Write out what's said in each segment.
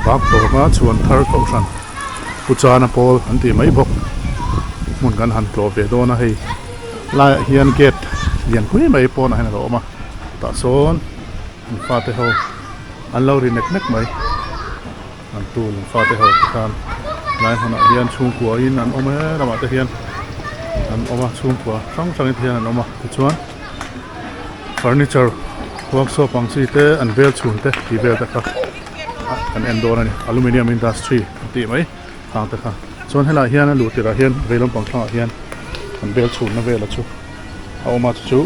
bak to ma chuan thar ko san puchana pol anti mai bok mun kan han tlo ve do na hei la hian gate lian pui mai pon a ro ma ta son an fa te ho an lo ri nek nek mai an tu fa te ho kan lai hona hian chung kwa in an ome rama te hian an oma chung kwa sang sang hian an oma chuan furniture workshop ang si te an vel chun te ti vel ta ka an endor ani aluminium industry ti mai hang ta ka chuan hela hian a lu tira hian veilom pang thang hian an vel chun na vel chu a oma chu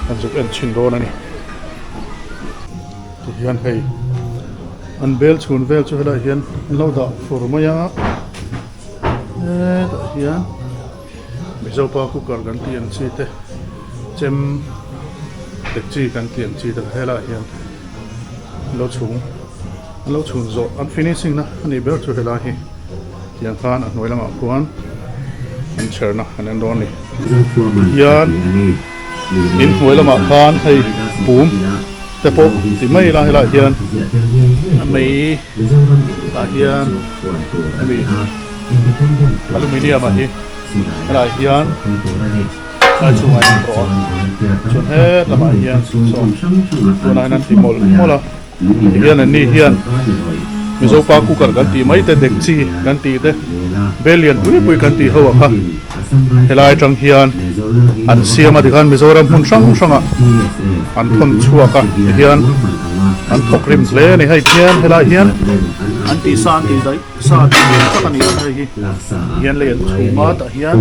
an juk en chin don ani ti hian hei an vel chun vel chu hela hian lo da for maya ta hian mizo pa ku kar gan ti an si te chem tek chi kan tian chi ta hela hian lo chung zo an finishing na ani ber chu hela hi tiang khan an noi lama khuan an cherna an en don ni hian in noi lama khan hei pum te po ti mai la hela hian mai la hian ami aluminium a hi hela hian ai chung ai ro chun he lama hian so tuna nan ti mol mola hian an ni hian mizo pa ku kar kan ti mai te dek chi kan ti te belian pui kan ti ho kha helai tang hian an siam adi kan mizoram hun sang an thon chua ka hian an thokrim hle ni hai hian helai hian an ti san ti dai sa ti ka ni hai hi hian le chuma ta hian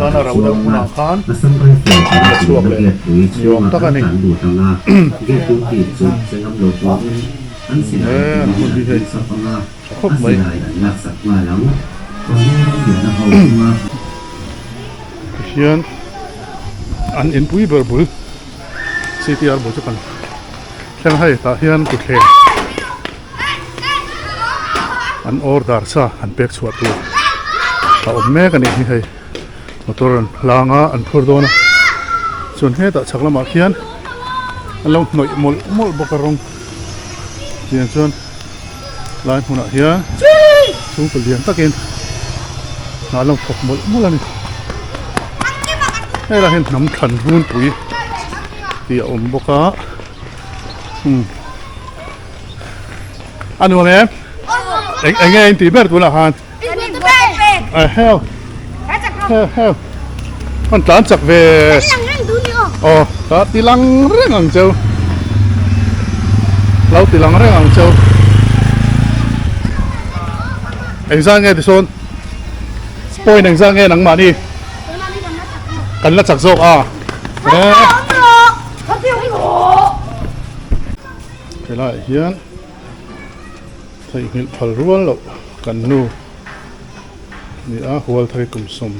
kana ra uda kuna khan chuak le yom ta ka ni hun di hai khop mai hian an in pui berbul CTR bo chu kan thleng hai ta hian ku thleng an order sa an pek chhuat tu ta om me kan ni hei motor an langa an phur dona chun he ta chaklama khian an long noi mol bokarong hian chun lai huna hian chung ko lian takin na long thok mol ani hei la hen nam than hun pui ti om boka anu me anh nghe anh tí biết tôi là hàn heo con tán chặt về đó tí lăng rất ngang châu lâu tí lăng rất ngang châu anh ra nghe thì xôn spoil anh ra nghe nắng mà đi cần là chặt rộp à thế lại hiến thầy hiện phật ruộng lộ cần nu ni a hual thầy cùng sum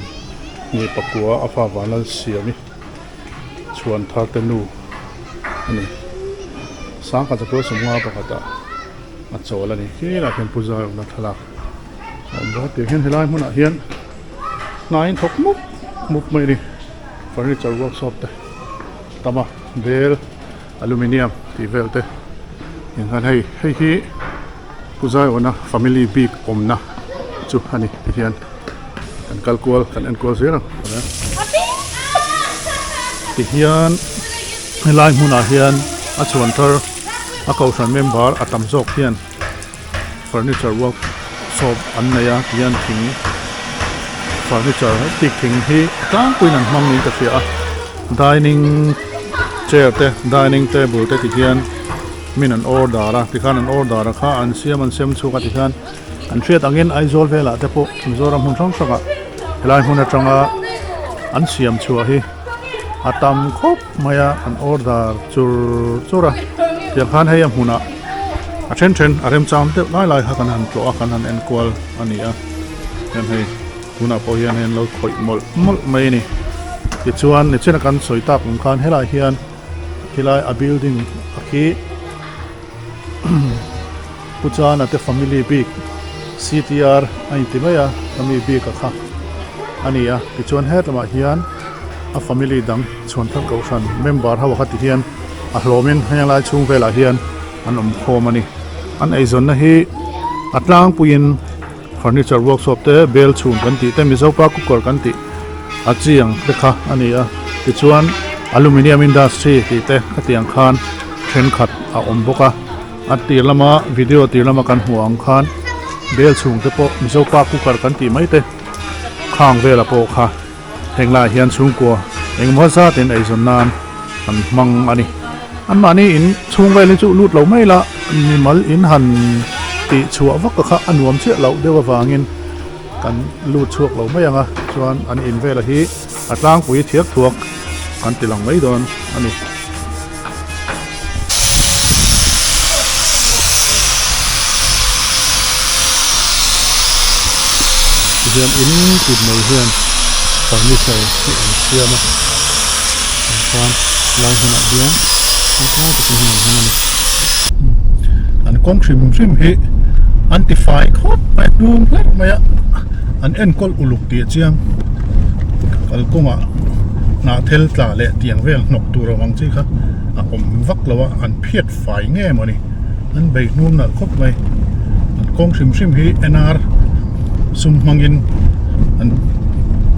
ni pakua afa vanal siami chuan thar te nu ani sang ka chapo sumwa pakata a chola ni hi la ken puja na thalak om ba te hian helai hmuna hian nain thok mup mai ni furniture workshop te tama bel aluminium ti vel te in han hei hi puzai ona family big omna chu hani hian kan kalkual kan enkol zera ti hian helai hmuna hian a chuan thar a kausan member atam jok hian furniture workshop an naya hian thing furniture tik thing hi tang puin an hmang ni ta fia dining chair te dining table te ti hian min an order ra ti khan an order ra kha an siam an sem chu ka ti khan an thriat angin aizol vela te po mizoram hun thong sanga helai hun atanga an siam chu hi atam khop maya an order chura ti khan hei am huna a then arem cham te lai ha kan han tlo a kan han enkol ania yan hei huna po hian hen lo khoi mol mai ni ti chuan ni chena kan soitap khan helai hian hilai a building aki puchana te family big CTR ai ti maya family big ka kha ania ti chuan he tama hian a family dang chuan thak kausan member hawa kha ti hian a hlomin hang lai chung vela hian อันโคมันนี่อันไอซอนนะฮีอัตลางปุยนเฟอร์นิเจอร์เวิร์กช็อปเตะเบลชูนกันติเตมิโซปาคุกกอร์กันติอาจียงเด็กค่ะอันนี้ติชวนอลูมิเนียมอินดัสทรีติเตะขัดยังคานเทรนขัดอมบกะอันตีละมาวิดีโอตีละมากันหัวอังคานเบลชูนเตะโปมิโซปาคุกกอร์กันติไม่เตะข้างเวลาโปค่ะเฮงลายเฮียนสูงกว่าเองมัวซาตินไอซอนนานอันมังอันนี้อันมานี่อินช่วงเวลาจุลุดเราไม่ละนี่มัลอินหันติชัววักกะค่ะอันรวมเชื่อเราเดี๋ยวว่าเงินกันลุดช่วเราไม่ยังชวนอันอินเวลาที่อัตลางปุ๋ยเทียบถ่วงกันติหลังไม่โดนอันนี้เฮียนอินติดมือเฮียนตอนนี้ใส่เชื่อมาความลายขนาดเดียวมันก็จะเป็นอย่างนั้นอันกองชิมเฮอันติไฟครบไปดูเล็กไหมอันเอ็นก็อุลุกเตียเจียงก็กงนาเทลตาเละเตียงเวลนกตัวระวังสิครับผมวักแล้วว่าอันเพียดไฟแง่มานี่อันใบนุ่มน่ะครบไปอันกองชิมเฮเอ็นอาร์ซุ่มมังยินอัน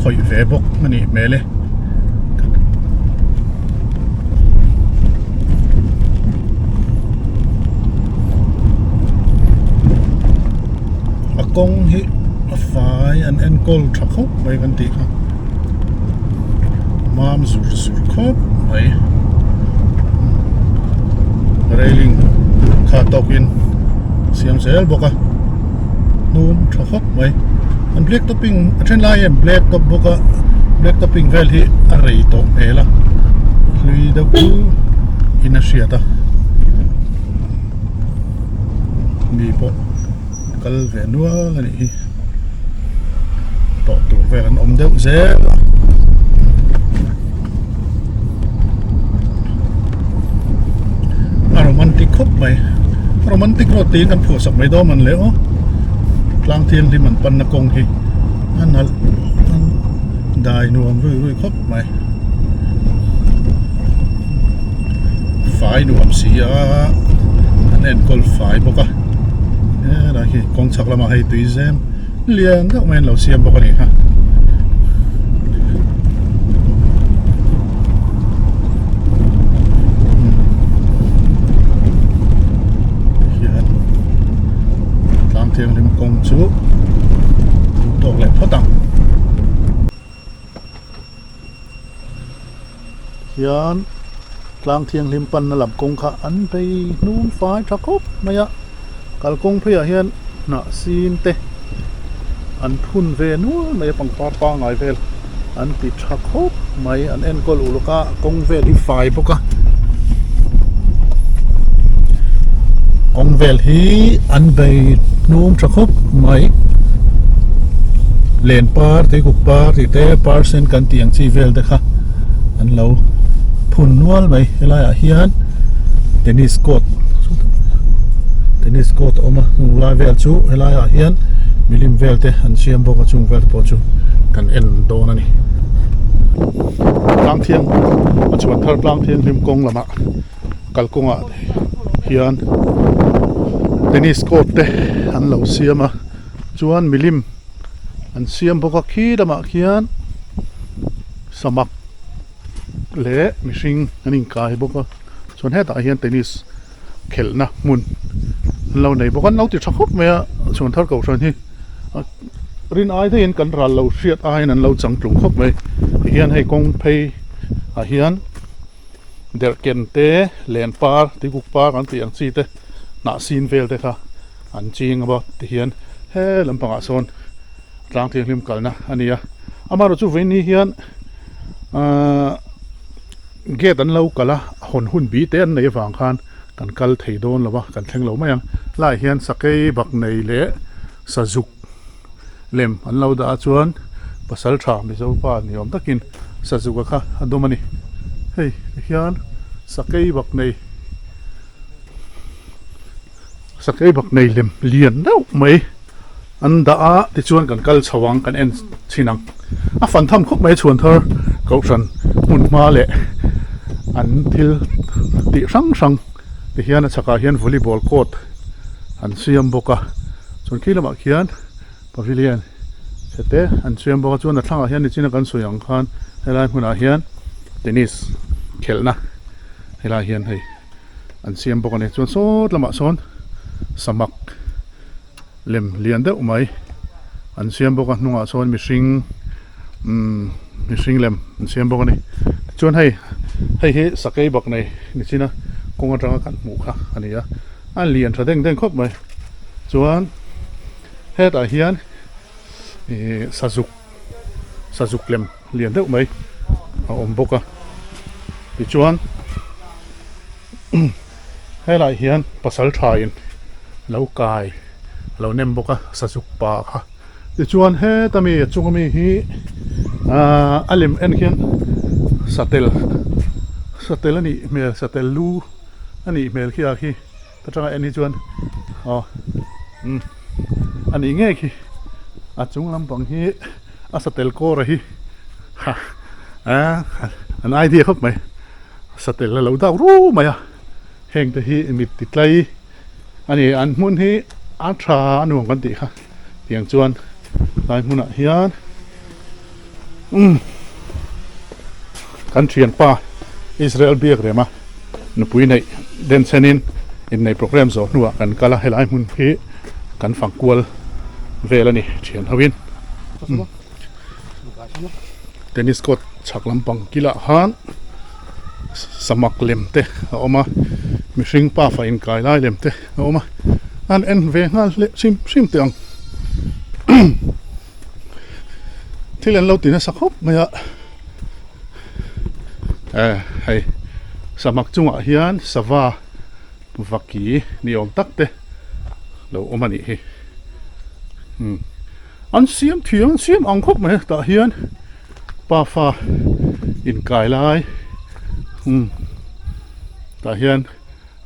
คอยเวบกมันนี่เมเลกงฮิไฟอันเอ็นกอลทักคบไปกันตีครับมามซูร์คบไปเรลิงขาตกินเสียงเซลบอกนูมทักคบไปอันเบรกท็อปปิ้งเช่นไรเบรกท็อปบอกเบรกท็อปปิ้งเวลที่อะไรตกเอล่ะลุยเดกูอินาเชียตามีพอกัลเวนัวกันนี่ต่อตัวเวลันเดวเซลโรแมนติกครบไหมโรแมนติกโรตีกันผัวสับไม่ได้มันเลยกลางเทียนที่มันปันนกงฮีอันนั้นได้นวมรุ่ยครบไหมฝ่ายนวมเสียอันเอ็นกอลฝ่ายบอกได้ที่กองชักละมาให้ตุยเซมเลี้ยงก็แม่เราเสียมบอกนี่ฮะเขียนตามเทียงริมกองชุบตกแหลกพ่อตังเขียนกลางเทียงริมปันนลับกงขะอันไปนู่นฝ่ายชักคบไม่ยะกัลกงเพียเฮียนน่ะซีนเตอันทุนเวนัวไม่ปังปาไงเวลอันติดชักคบไม่อันเอ็นก็ลูกะกงเวที่ไฟปกะกงเวลฮีอันไปนุ่มชักคบไม่เลนปาร์ที่กุปาร์ที่เตปาร์เซนกันเตียงซีเวลเด็กค่ะอันเราพุนนัวไปเฮลายเฮียนเทนนิสโคตเทนนิสโคตออกมาลายเวลจูเฮลายเฮียนมิลิมเวลเตอันเชียมบอกว่าจุงเวลพอจูกันเอ็นโดนั่นนี่กลางเทียงมาชวนเธอกลางเทียงริมกงละมะกัลกงเฮียนเทนนิสโคตเตอันเราเชียมจวนมิลิมอันเชียมบอกว่าขี้ละมะเฮียนสมัครเละมิชิงอันนี้กายบอกว่าส่วนให้ตาเฮียนเทนนิสเขลนะมุนเราในบอกว่าเราติดชักคบไหมชวนเธอเก่าชวนที่รินไอที่เห็นกันรันเราเสียดไอนั้นเราจังจุงคบไหมเฮียนให้กงเพย์เฮียนเดรเกนเตเลนปาร์ที่กุกปาร์กันที่อันซีเตน่าซีนเวลเตค่ะอันจริงบ่ที่เฮียนเฮ้ลำพังอาโซนร่างที่ริมกันนะอันนี้อามาเราจูเวนี่เฮียนเกตันเรากันละหุ่นบีเต้นในฝั่งคันกันกัลเทโดนหรือว่ากันแทงเราไม่ยังไล่เฮียนสักไอ้บักในเละสะจุกเล่มอันเราด่าชวนภาษาชาไม่ใช่ว่านิยมตะกินสะจุกค่ะอันดูมันนี่เฮ้ยเฮียนสักไอ้บักในเล่มเลียนแล้วไหมอันด่าที่ชวนกันกัลสว่างกันเอ็นชินังฝันทำคบไม่ชวนเธอเขาฉันมุนมาเละอันที่ติสัง ti hian a chaka hian volleyball court an siam boka chon khilama khian pavilion chete an siam boka chuan a thlangah hian ni china kan soyang khan helai hmunah hian tennis khelna helai hian hei an siam boka ni chuan sawt lama sawn samak lem lian deuh mai an siam boka hnungah sawn mihring lem an siam boka ni chuan hei hi sakei bak nei ni china konga tanga kan hmu kha ania an lian tha deng deng khop mai chuan hetah hian sazuk lem lian deuh mai a awm boka ti chuan helai hian pasal thain lo kai lo nem boka sazuk pa kha ti chuan he tami chungami hi alim en khian satel ani mel satel lu ani mel khia khi tatanga ani chuan ani nge khi a chung lampang hi a satel ko ra hi ha an idea khop mai satel la lo dau ru maya heng te hi mit titlai ani an mun hi a tha anuang kan ti kha tiang chuan lai hmuna hian kan thian pa Israel biak rema nupui nei den senin in nei program zo nuwa kan kala helai mun hi kan fangkual velani thian hawin tennis court chaklam pang kila han samak lemte oma mihring pa fa in kai lai lemte oma an en ve ngal sim te ang thilen lo tina sakhop maya hei samak chunga hian sava vaki ni om takte lo omani hi an siam thiang siam angkhop mai ta hian pa fa in kai lai ta hian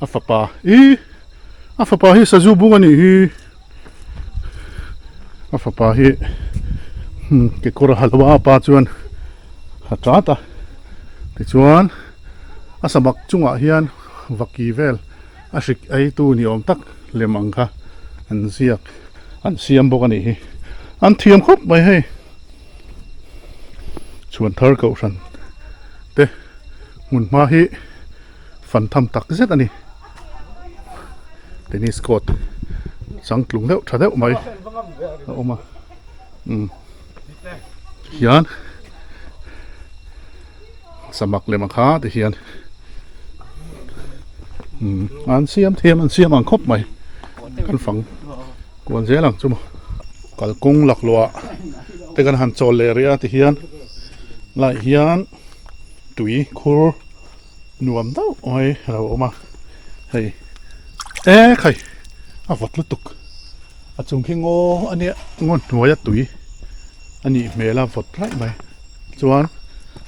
afapa hi sazu bungani hi afapa hi ke kor halwa pa chuan hatata ti chuan asamak chunga hian vaki vel ashik ai tu ni om tak lemang kha an siam bokani hi an thiam khop mai hei chuan thar ko ran te mun ma hi fan tham tak zet ani tennis court sang tlung deuh tha deuh mai oma hian samak lemang kha te hian an siam ang khop mai kan fang kuan zelang chuma kalkung laklua te kan han chol le ria te hian lai hian tui khur nuam dau oi ro oma hei khai a vot lutuk a chung khingo ania ngon nuaya tui ani mela vot rai mai chuan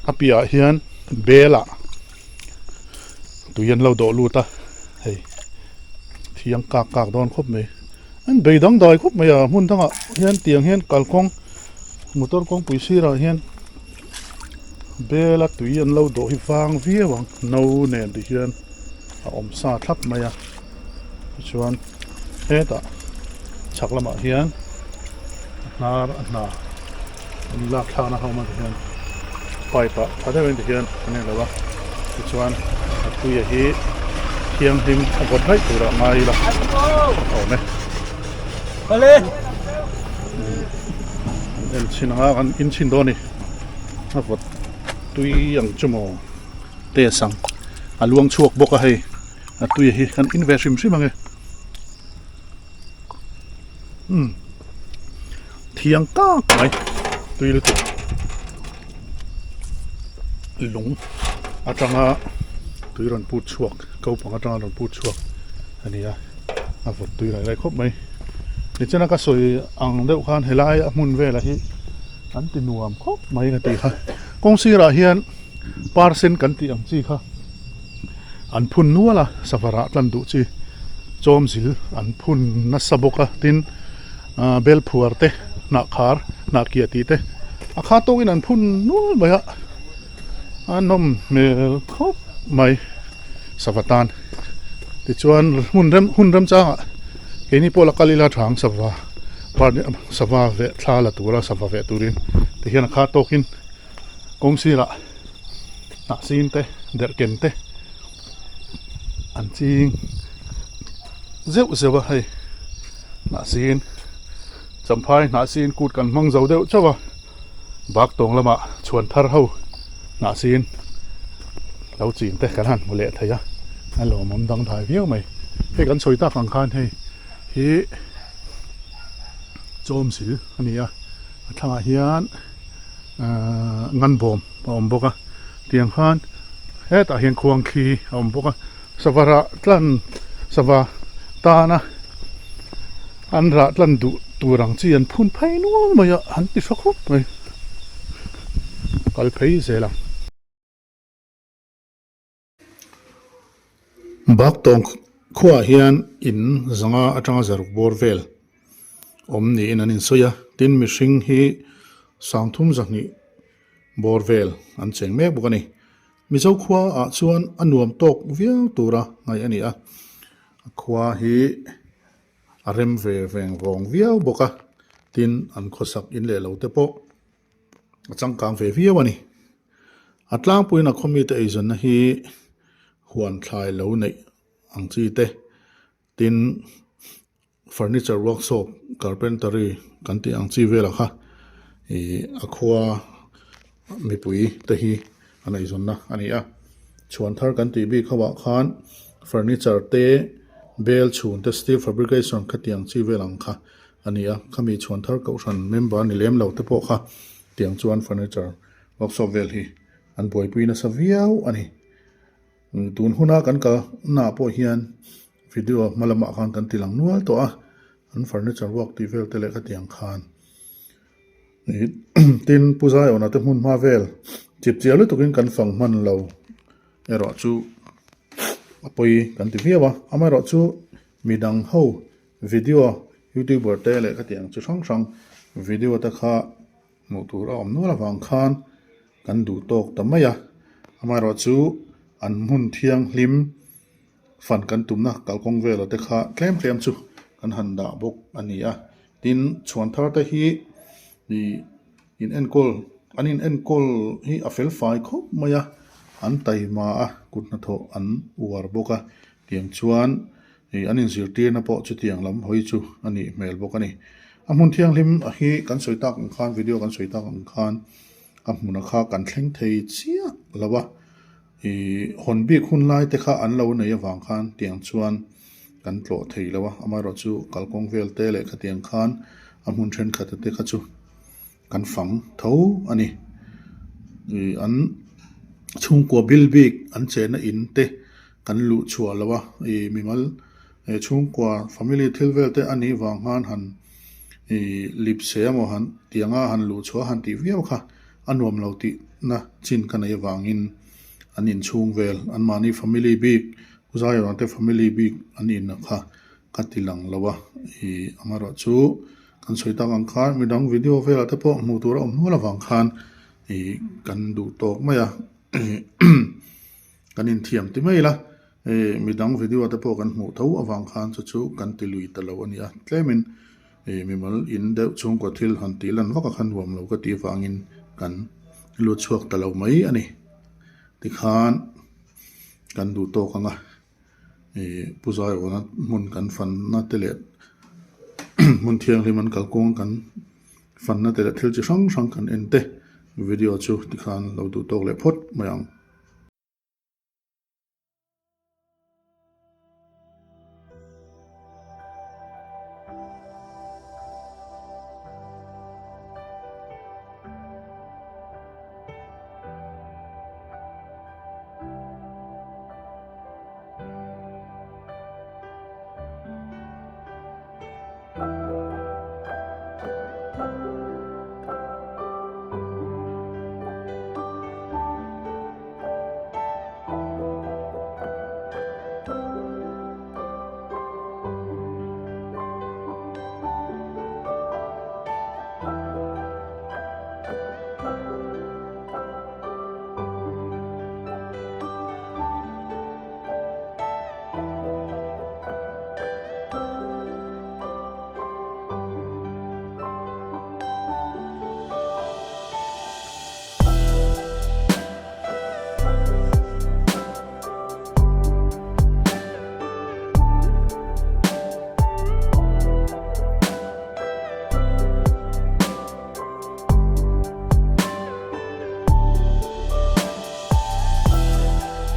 apia hian bela tuyan lo do luta hei thiang kak don khop mai an beidang dai khop mai a mun danga hian tiang hian kalkong motor kong puisi ra hian bela tuyan lo do hi wang viewang no ne di hian a om sa thlap mai a chuan heta chaklama hian nar na la khana hawma hian paipa thada wen hian ane lawa chuan atuya hi thiang hing abot hai tura mai la o ne ale el chinanga kan in chin doni abot tui yang chumo te sang aluang chuak boka hei atuya hi kan invest sim ange thiang ka mai tui lu lung atanga tuiron put chuak ko pang atanga ron put chuak ania avot tui lai khop mai ni chana ka soi ang deuh khan helai amun vela hi an ti nuam khop mai ka ti kha kong sira hian parsen kan ti ang chi kha an phun nuala savara tlan du chi chom zil an phun na saboka tin bel phuarte na khar na kiati te akha to in an phun nual baya anom mel khop mai savatan ติชวนหุ่นเริ่มจ้างเห็นนี่พวกละกาลิลาทางสวาปาร์สวาเวทลาละตัวละสวาเวตุรินแต่เห็นข้าโตกินกงสีละนักซีนเตเดร์เกนเตอันจริงเจ้าเจ้าให้นักซีนสัมภาระนักซีนกูดกันมังเจ้าเดียวเจ้าว่าบักตรงละมาชวนทาร์เฮานักซีนเราจีนเตกันหันโมเลทยะอันหล่อมันดังถ่ายวิวไหมให้กันสวยตากังคานให้โจมสิอันนี้ทางอาเฮียนงันบอมอมบอกว่าเตียงฮันเฮ็ดอาเฮียนควงคีอมบอกว่าสวาระตันสวาตานะอันระตันดูตัวรังจีนพุ่นไพ่นัวมาอย่าหันติดสักคนไปกัลเพย์เสลังบักตงขวาเฮียนอินจังอาจังจารุบอร์เวลอมนี่นันอินโซยาตินมิชิงฮีสังทุมจักนี่บอร์เวลอันเชงเมกบุกันนี่มิเจ้าขวาชวนอันนวมตกเวียวตัวระไงอันนี้ขวาฮีอาริมเวงรองเวียวบุกะตินอันขสักอินเลเหลาเตปกจังกางเวียววันนี้อัตลางปุยนักคอมมิวเตอร์อีจันฮีหวนคลายเหลาในอังจีเตตินเฟอร์นิเจอร์เวิร์กช็อปการ์เพนเตอรี่กันที่อังจีเวล่ะค่ะอความีปุ๋ยเตฮีอันไหนส่วนนะอันนี้ชวนทาร์กันที่บีเขาว่าขานเฟอร์นิเจอร์เตเบลชูนเตสตีฟาบริเกชันคัดที่อังจีเวลังค่ะอันนี้เขามีชวนทาร์กับฉันเมมเบอร์นี่เลี้ยมเหล่าเตปกค่ะเตียงชวนเฟอร์นิเจอร์เวิร์กช็อปเวลฮีอันป่วยปุยน่ะสวียวอันนี้ตูนหุ่นกันก็น่าพอเฮียนวิดีโอมาละมากันติลังนัวตัวอันเฟอร์นิเจอร์วอล์กที่เวลเตเลกัดยังคานนี่ตินผู้ชายเอาหน้าเต็มหุ่นมาเวลจิบเจียวเลยตุกินกันฟังมันเรารอจูไปกันที่เวียวะอาไม่รอจูมีดังเฮาวิดีโอยูทูบเบอร์เตเลกัดยังจุช่างวิดีโอตะขาหมู่ตัวเราอมนัวละฟังคานกันดูโตกแต่ไม่ยะอาไม่รอจูอันมุนเทียงลิมฟันกันตุ่มนะกัลกงเวลแต่ข้าเคลมจูกันหันดาบกอันนี้ดินชวนทาร์ตฮีดีอินเอ็นโกลอันอินเอ็นโกลฮีอเฟลไฟคบมายะอันไตมากุดนัทโอันอวาร์บกเตียงชวนอันอินสิร์ตีนะพอจุดเตียงลำหอยจูอันนี้เมลบกอันนี้อันมุนเทียงลิมฮีกันสวยตากันคานวิดีโอกันสวยตากันคานอันมุนค่ากันเคร่งเทียเชียแล้ววะคนบีกคนไล่แต่ข้าอันเราในฝั่งคานเตียงชวนกันโปรดทีแล้ววะอามาเราจูกัลกงเวลเตเลกเตียงคานอามุนเชนขัดเตะขัดจูกันฝังเท้าอันนี้อันช่วงกัวบิลบิกอันเจนอินเตกันลุชัวแล้ววะมีมัลช่วงกัวฟามิลี่ทิลเวลเตอันนี้วางหันหันลิบเสียมหันเตียงหันลุชัวหันตีเวียวค่ะอันรวมเราตินะจินกันในวางอินอันอินช่วงเวลอันมานี่ family big ผู้ชายวันเต family big อันอินนะคะกัดติลังแล้ววะอามาราจูกันสวยตากังคานมีดังวิดีโอเวลแต่พอมูตัวเราหัวละวังคานกันดูโตไม่กันอินเทียมที่ไม่ละมีดังวิดีโอแต่พอกันหูเท้าวังคานจู่กันติลุยตะลวันนี้แค่มินมีมันอินเดช่วงกว่าทิลหันติลันว่ากันรวมเราก็ตีฟังอินกันลุดช่วงตะลวไม่อันนี้ที่ขานกันดูโตกันผู้ชายวันนั้นมุนกันฟันน่าเตลิดมุนเทียงที่มันกัลกงกันฟันน่าเตลิดที่จะช่างกันเอ็นเตวิดีโอจูที่ขานเราดูโตเลยพดมาอย่าง